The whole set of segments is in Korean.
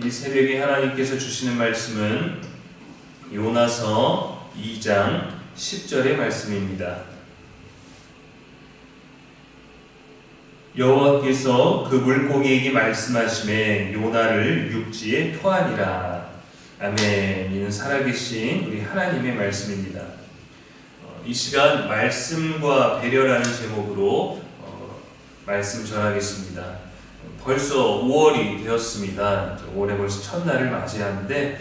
이 새벽에 하나님께서 주시는 말씀은 요나서 2장 10절의 말씀입니다. 여호와께서 그 물고기에게 말씀하시매 요나를 육지에 토하니라. 아멘. 이는 살아계신 우리 하나님의 말씀입니다. 이 시간 말씀과 배려라는 제목으로 말씀 전하겠습니다. 벌써 5월이 되었습니다. 올해 벌써 첫날을 맞이하는데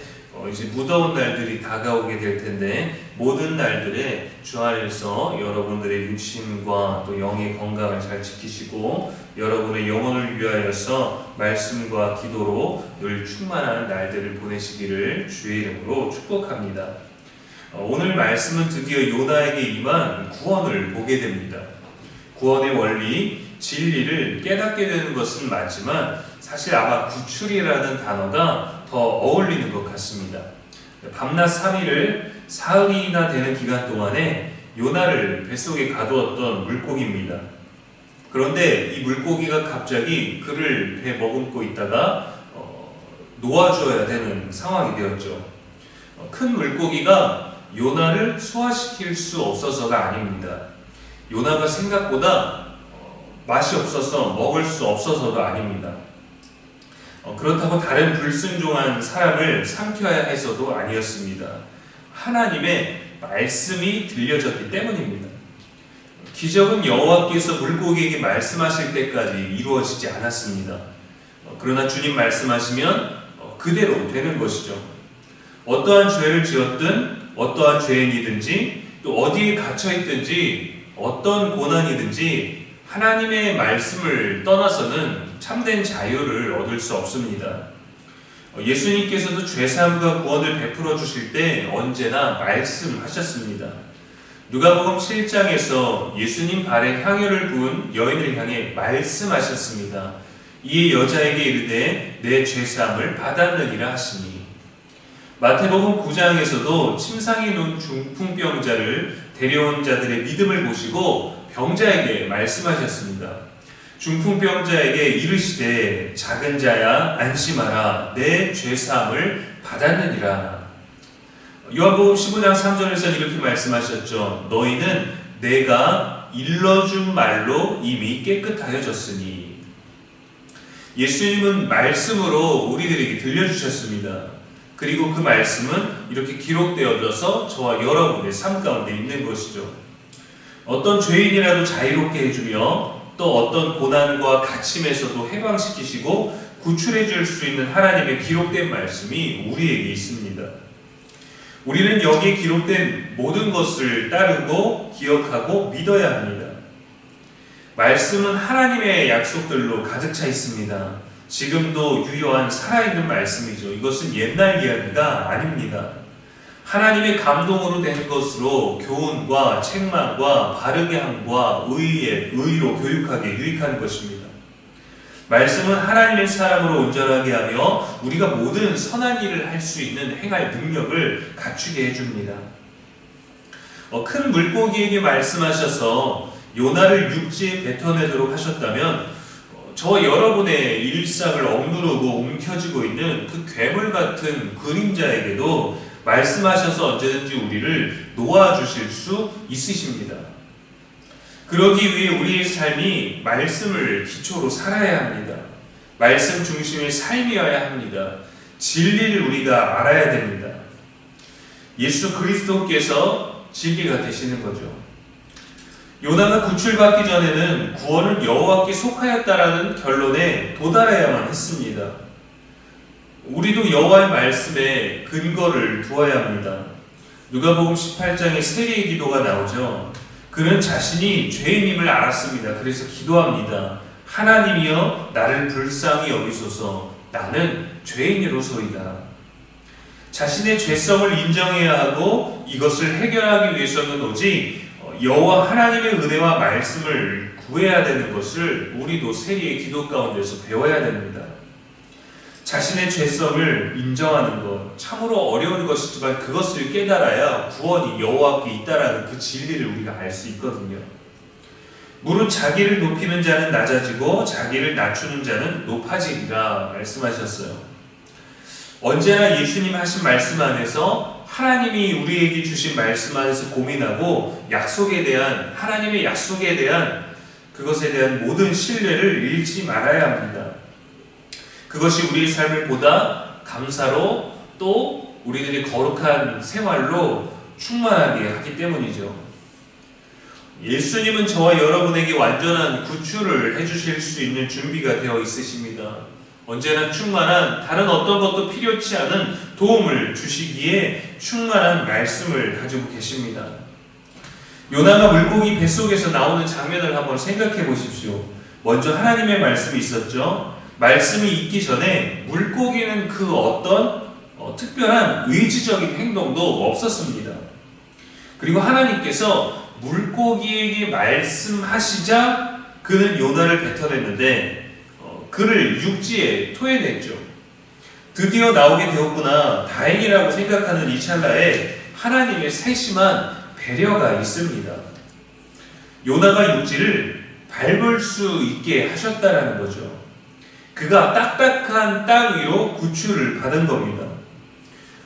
이제 무더운 날들이 다가오게 될 텐데 모든 날들에 주 안에서 여러분들의 육신과 또 영의 건강을 잘 지키시고 여러분의 영혼을 위하여서 말씀과 기도로 늘 충만한 날들을 보내시기를 주의 이름으로 축복합니다. 오늘 말씀은 드디어 요나에게 임한 구원을 보게 됩니다. 구원의 원리, 진리를 깨닫게 되는 것은 맞지만 사실 아마 구출이라는 단어가 더 어울리는 것 같습니다. 밤낮 3일을 사흘이나 되는 기간 동안에 요나를 뱃속에 가두었던 물고기입니다. 그런데 이 물고기가 갑자기 그를 배 머금고 있다가 놓아줘야 되는 상황이 되었죠. 큰 물고기가 요나를 소화시킬 수 없어서가 아닙니다. 요나가 생각보다 맛이 없어서 먹을 수 없어서가 아닙니다. 그렇다고 다른 불순종한 사람을 삼켜야 해서도 아니었습니다. 하나님의 말씀이 들려졌기 때문입니다. 기적은 여호와께서 물고기에게 말씀하실 때까지 이루어지지 않았습니다. 그러나 주님 말씀하시면 그대로 되는 것이죠. 어떠한 죄를 지었든 어떠한 죄인이든지 또 어디에 갇혀있든지 어떤 고난이든지 하나님의 말씀을 떠나서는 참된 자유를 얻을 수 없습니다. 예수님께서도 죄사함과 구원을 베풀어 주실 때 언제나 말씀하셨습니다. 누가복음 7장에서 예수님 발에 향유를 부은 여인을 향해 말씀하셨습니다. 이에 여자에게 이르되 내 죄사함을 받았느니라 하시니. 마태복음 9장에서도 침상에 누운 중풍병자를 데려온 자들의 믿음을 보시고 병자에게 말씀하셨습니다. 중풍병자에게 이르시되 작은 자야 안심하라 내 죄사함을 받았느니라. 요한복음 15장 3절에서 이렇게 말씀하셨죠. 너희는 내가 일러준 말로 이미 깨끗하여졌으니. 예수님은 말씀으로 우리들에게 들려주셨습니다. 그리고 그 말씀은 이렇게 기록되어져서 저와 여러분의 삶 가운데 있는 것이죠. 어떤 죄인이라도 자유롭게 해주며 또 어떤 고난과 갇힘에서도 해방시키시고 구출해 줄 수 있는 하나님의 기록된 말씀이 우리에게 있습니다. 우리는 여기에 기록된 모든 것을 따르고 기억하고 믿어야 합니다. 말씀은 하나님의 약속들로 가득 차 있습니다. 지금도 유효한 살아있는 말씀이죠. 이것은 옛날 이야기가 아닙니다. 하나님의 감동으로 된 것으로 교훈과 책망과 바르게 함과 의로 교육하게 유익한 것입니다. 말씀은 하나님의 사람으로 온전하게 하며 우리가 모든 선한 일을 할 수 있는 행할 능력을 갖추게 해줍니다. 큰 물고기에게 말씀하셔서 요나를 육지에 뱉어내도록 하셨다면 저와 여러분의 일상을 억누르고 움켜쥐고 있는 그 괴물 같은 그림자에게도 말씀하셔서 언제든지 우리를 놓아주실 수 있으십니다. 그러기 위해 우리의 삶이 말씀을 기초로 살아야 합니다. 말씀 중심의 삶이어야 합니다. 진리를 우리가 알아야 됩니다. 예수 그리스도께서 진리가 되시는 거죠. 요나가 구출받기 전에는 구원은 여호와께 속하였다라는 결론에 도달해야만 했습니다. 우리도 여호와의 말씀에 근거를 두어야 합니다. 누가복음 18장에 세리의 기도가 나오죠. 그는 자신이 죄인임을 알았습니다. 그래서 기도합니다. 하나님이여 나를 불쌍히 여기소서 나는 죄인이로소이다. 자신의 죄성을 인정해야 하고 이것을 해결하기 위해서는 오직 여호와 하나님의 은혜와 말씀을 구해야 되는 것을 우리도 세리의 기도 가운데서 배워야 됩니다. 자신의 죄성을 인정하는 것 참으로 어려운 것이지만 그것을 깨달아야 구원이 여호와께 있다라는 그 진리를 우리가 알 수 있거든요. 무릇 자기를 높이는 자는 낮아지고 자기를 낮추는 자는 높아지리라 말씀하셨어요. 언제나 예수님 하신 말씀 안에서 하나님이 우리에게 주신 말씀 안에서 고민하고 하나님의 약속에 대한 그것에 대한 모든 신뢰를 잃지 말아야 합니다. 그것이 우리의 삶을 보다 감사로 또 우리들의 거룩한 생활로 충만하게 하기 때문이죠. 예수님은 저와 여러분에게 완전한 구출을 해주실 수 있는 준비가 되어 있으십니다. 언제나 충만한 다른 어떤 것도 필요치 않은 도움을 주시기에 충만한 말씀을 가지고 계십니다. 요나가 물고기 뱃속에서 나오는 장면을 한번 생각해 보십시오. 먼저 하나님의 말씀이 있었죠. 말씀이 있기 전에 물고기는 그 어떤 특별한 의지적인 행동도 없었습니다. 그리고 하나님께서 물고기에게 말씀하시자 그는 요나를 뱉어냈는데 그를 육지에 토해냈죠. 드디어 나오게 되었구나, 다행이라고 생각하는 이 찰나에 하나님의 세심한 배려가 있습니다. 요나가 육지를 밟을 수 있게 하셨다라는 거죠. 그가 딱딱한 땅 위로 구출을 받은 겁니다.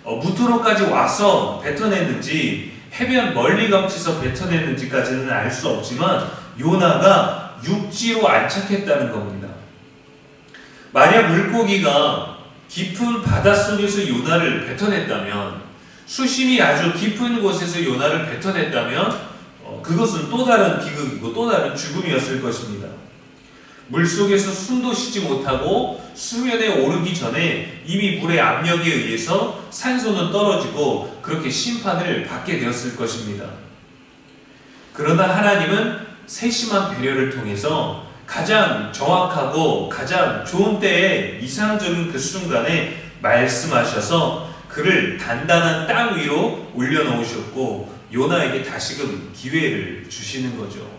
무토로까지 와서 뱉어냈는지 해변 멀리 감치서 뱉어냈는지까지는 알 수 없지만 요나가 육지로 안착했다는 겁니다. 만약 물고기가 깊은 바닷속에서 요나를 뱉어냈다면, 수심이 아주 깊은 곳에서 요나를 뱉어냈다면 그것은 또 다른 비극이고 또 다른 죽음이었을 것입니다. 물속에서 숨도 쉬지 못하고 수면에 오르기 전에 이미 물의 압력에 의해서 산소는 떨어지고 그렇게 심판을 받게 되었을 것입니다. 그러나 하나님은 세심한 배려를 통해서 가장 정확하고 가장 좋은 때에 이상적인 그 순간에 말씀하셔서 그를 단단한 땅 위로 올려놓으셨고 요나에게 다시금 기회를 주시는 거죠.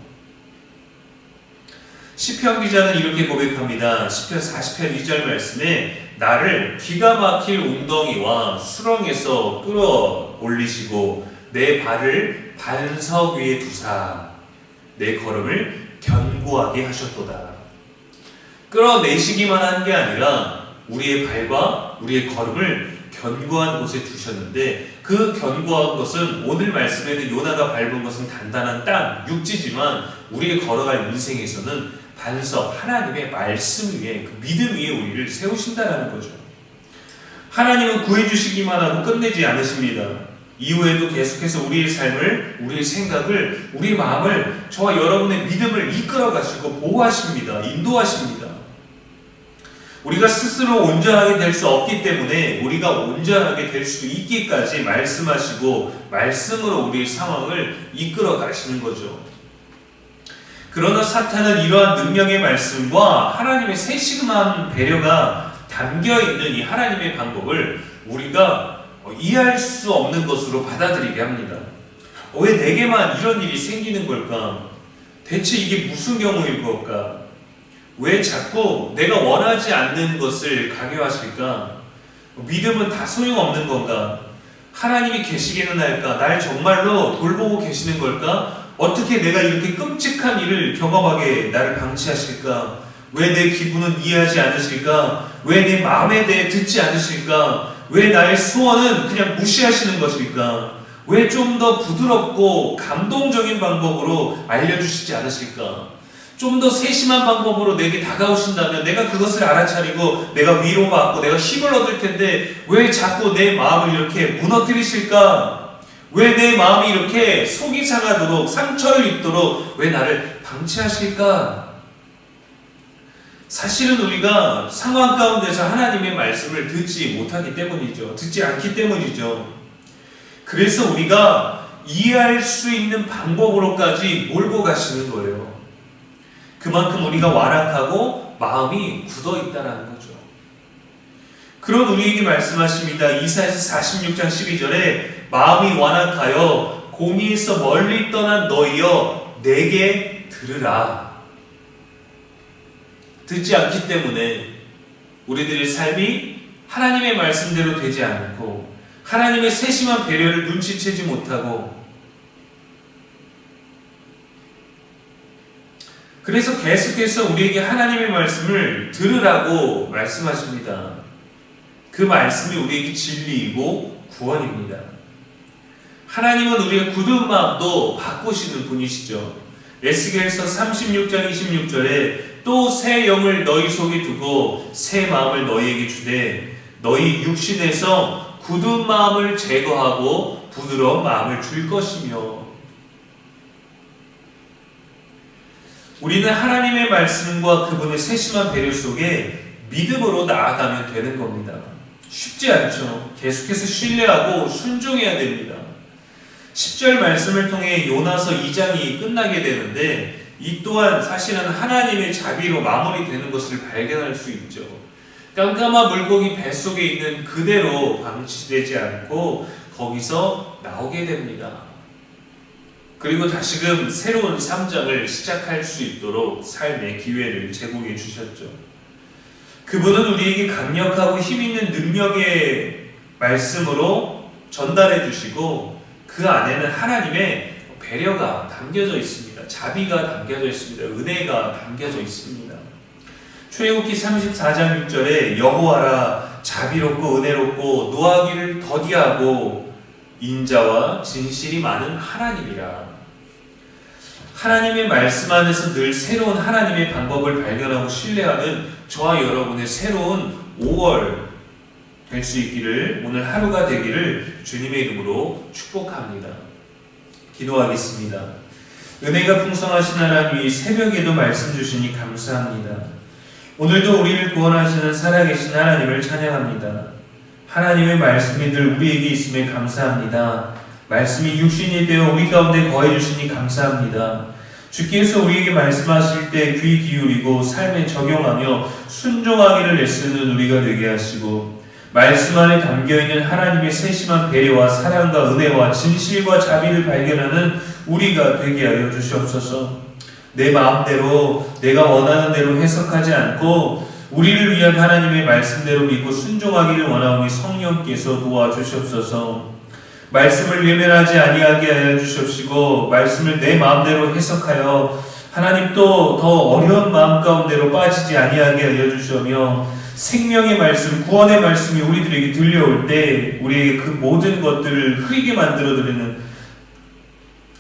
시편 기자는 이렇게 고백합니다. 시편 40편 2절 말씀에 나를 기가 막힐 웅덩이와 수렁에서 끌어올리시고 내 발을 반석 위에 두사 내 걸음을 견고하게 하셨도다. 끌어내시기만 한 게 아니라 우리의 발과 우리의 걸음을 견고한 곳에 두셨는데 그 견고한 것은 오늘 말씀에는 요나가 밟은 것은 단단한 땅, 육지지만 우리의 걸어갈 인생에서는 반석, 하나님의 말씀 위에, 그 믿음 위에 우리를 세우신다는 거죠. 하나님은 구해주시기만 하고 끝내지 않으십니다. 이후에도 계속해서 우리의 삶을, 우리의 생각을, 우리 마음을, 저와 여러분의 믿음을 이끌어 가시고 보호하십니다. 인도하십니다. 우리가 스스로 온전하게 될 수 없기 때문에 우리가 온전하게 될 수 있기까지 말씀하시고 말씀으로 우리의 상황을 이끌어 가시는 거죠. 그러나 사탄은 이러한 능력의 말씀과 하나님의 세심한 배려가 담겨있는 이 하나님의 방법을 우리가 이해할 수 없는 것으로 받아들이게 합니다. 왜 내게만 이런 일이 생기는 걸까? 대체 이게 무슨 경우일 걸까? 왜 자꾸 내가 원하지 않는 것을 강요하실까? 믿음은 다 소용없는 건가? 하나님이 계시기는 할까? 날 정말로 돌보고 계시는 걸까? 어떻게 내가 이렇게 끔찍한 일을 경험하게 나를 방치하실까? 왜 내 기분은 이해하지 않으실까? 왜 내 마음에 대해 듣지 않으실까? 왜 나의 소원은 그냥 무시하시는 것일까? 왜 좀 더 부드럽고 감동적인 방법으로 알려주시지 않으실까? 좀 더 세심한 방법으로 내게 다가오신다면 내가 그것을 알아차리고 내가 위로받고 내가 힘을 얻을 텐데 왜 자꾸 내 마음을 이렇게 무너뜨리실까? 왜 내 마음이 이렇게 속이 상하도록 상처를 입도록 왜 나를 방치하실까? 사실은 우리가 상황 가운데서 하나님의 말씀을 듣지 못하기 때문이죠. 듣지 않기 때문이죠. 그래서 우리가 이해할 수 있는 방법으로까지 몰고 가시는 거예요. 그만큼 우리가 완악하고 마음이 굳어 있다는 거죠. 그런 우리에게 말씀하십니다. 이사야서 46장 12절에 마음이 완악하여 공의에서 멀리 떠난 너희여 내게 들으라. 듣지 않기 때문에 우리들의 삶이 하나님의 말씀대로 되지 않고 하나님의 세심한 배려를 눈치채지 못하고 그래서 계속해서 우리에게 하나님의 말씀을 들으라고 말씀하십니다. 그 말씀이 우리에게 진리이고 구원입니다. 하나님은 우리의 굳은 마음도 바꾸시는 분이시죠. 에스겔서 36장 26절에 또 새 영을 너희 속에 두고 새 마음을 너희에게 주되 너희 육신에서 굳은 마음을 제거하고 부드러운 마음을 줄 것이며. 우리는 하나님의 말씀과 그분의 세심한 배려 속에 믿음으로 나아가면 되는 겁니다. 쉽지 않죠. 계속해서 신뢰하고 순종해야 됩니다. 10절 말씀을 통해 요나서 2장이 끝나게 되는데 이 또한 사실은 하나님의 자비로 마무리되는 것을 발견할 수 있죠. 깜깜한 물고기 뱃속에 있는 그대로 방치되지 않고 거기서 나오게 됩니다. 그리고 다시금 새로운 3장을 시작할 수 있도록 삶의 기회를 제공해 주셨죠. 그분은 우리에게 강력하고 힘있는 능력의 말씀으로 전달해 주시고 그 안에는 하나님의 배려가 담겨져 있습니다. 자비가 담겨져 있습니다. 은혜가 담겨져 있습니다. 출애굽기 34장 6절에 여호와라 자비롭고 은혜롭고 노하기를 더디하고 인자와 진실이 많은 하나님이라. 하나님의 말씀 안에서 늘 새로운 하나님의 방법을 발견하고 신뢰하는 저와 여러분의 새로운 5월 될 수 있기를, 오늘 하루가 되기를 주님의 이름으로 축복합니다. 기도하겠습니다. 은혜가 풍성하신 하나님, 이 새벽에도 말씀 주시니 감사합니다. 오늘도 우리를 구원하시는 살아계신 하나님을 찬양합니다. 하나님의 말씀이 늘 우리에게 있음에 감사합니다. 말씀이 육신이 되어 우리 가운데 거해 주시니 감사합니다. 주께서 우리에게 말씀하실 때 귀 기울이고 삶에 적용하며 순종하기를 애쓰는 우리가 되게 하시고, 말씀 안에 담겨있는 하나님의 세심한 배려와 사랑과 은혜와 진실과 자비를 발견하는 우리가 되게 하여 주시옵소서. 내 마음대로 내가 원하는 대로 해석하지 않고 우리를 위한 하나님의 말씀대로 믿고 순종하기를 원하오니 성령께서 도와주시옵소서. 말씀을 외면하지 아니하게 하여 주시옵시고 말씀을 내 마음대로 해석하여 하나님 또 더 어려운 마음 가운데로 빠지지 아니하게 하여 주시오며, 생명의 말씀, 구원의 말씀이 우리들에게 들려올 때 우리에게 그 모든 것들을 흐리게 만들어드리는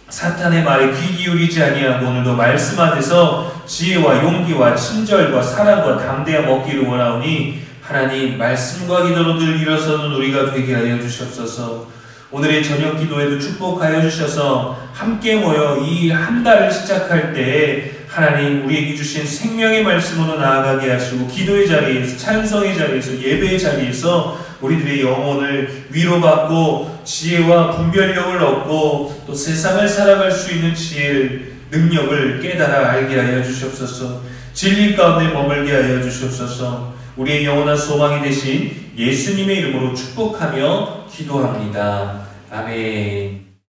사탄의 말에 귀 기울이지 아니하고 오늘도 말씀 안에서 지혜와 용기와 친절과 사랑과 담대함 얻기를 원하오니 하나님, 말씀과 기도로 늘 일어서는 우리가 되게 하여 주시옵소서. 오늘의 저녁 기도에도 축복하여 주셔서 함께 모여 이 한 달을 시작할 때에 하나님 우리에게 주신 생명의 말씀으로 나아가게 하시고, 기도의 자리에서, 찬성의 자리에서, 예배의 자리에서 우리들의 영혼을 위로받고 지혜와 분별력을 얻고 또 세상을 살아갈 수 있는 지혜를, 능력을 깨달아 알게 하여 주시옵소서. 진리 가운데 머물게 하여 주시옵소서. 우리의 영원한 소망이 되신 예수님의 이름으로 축복하며 기도합니다. 아멘.